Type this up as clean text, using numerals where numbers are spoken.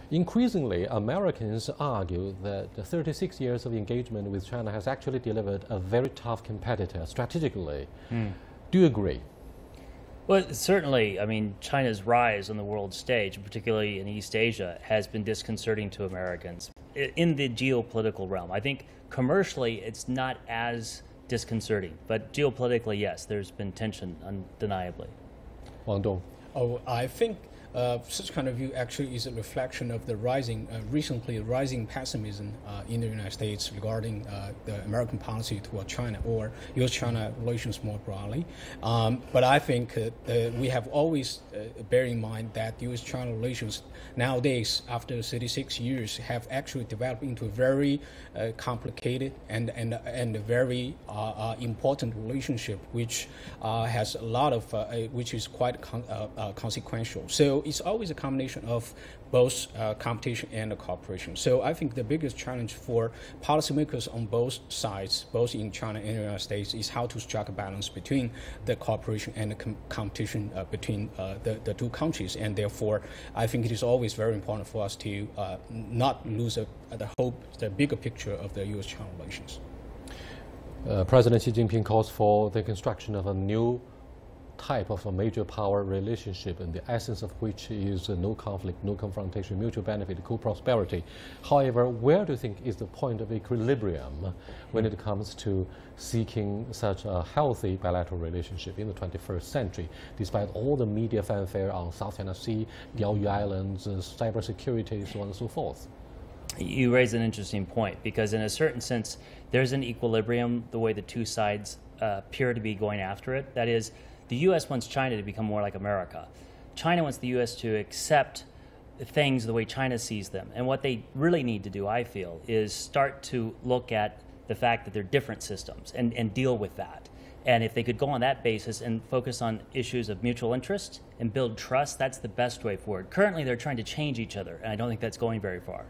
Increasingly, Americans argue that the 36 years of engagement with China has actually delivered a very tough competitor strategically. Do you agree? Well, certainly, I mean, China's rise on the world stage, particularly in East Asia, has been disconcerting to Americans. In the geopolitical realm, I think commercially it's not as disconcerting, but geopolitically, yes, there's been tension, undeniably. Wang Dong. Oh, I think such kind of view actually is a reflection of the recently rising pessimism in the United States regarding the American policy toward China or U.S.-China relations more broadly. But I think we have always bear in mind that U.S.-China relations nowadays, after 36 years, have actually developed into a very complicated and very important relationship, which has a lot of, which is quite consequential. So it's always a combination of both competition and cooperation. So I think the biggest challenge for policymakers on both sides, both in China and the United States, is how to strike a balance between the cooperation and the competition between the two countries. And therefore, I think it is always very important for us to not lose the bigger picture of the U.S.-China relations. President Xi Jinping calls for the construction of a new type of a major power relationship, and the essence of which is no conflict, no confrontation, mutual benefit, co-prosperity. However, where do you think is the point of equilibrium when it comes to seeking such a healthy bilateral relationship in the 21st century, despite all the media fanfare on South China Sea, Diaoyu Islands, cybersecurity, so on and so forth? You raise an interesting point, because in a certain sense, there's an equilibrium the way the two sides appear to be going after it. That is, the U.S. wants China to become more like America. China wants the U.S. to accept things the way China sees them. And what they really need to do, I feel, is start to look at the fact that they're different systems and deal with that. And if they could go on that basis and focus on issues of mutual interest and build trust, that's the best way forward. Currently, they're trying to change each other, and I don't think that's going very far.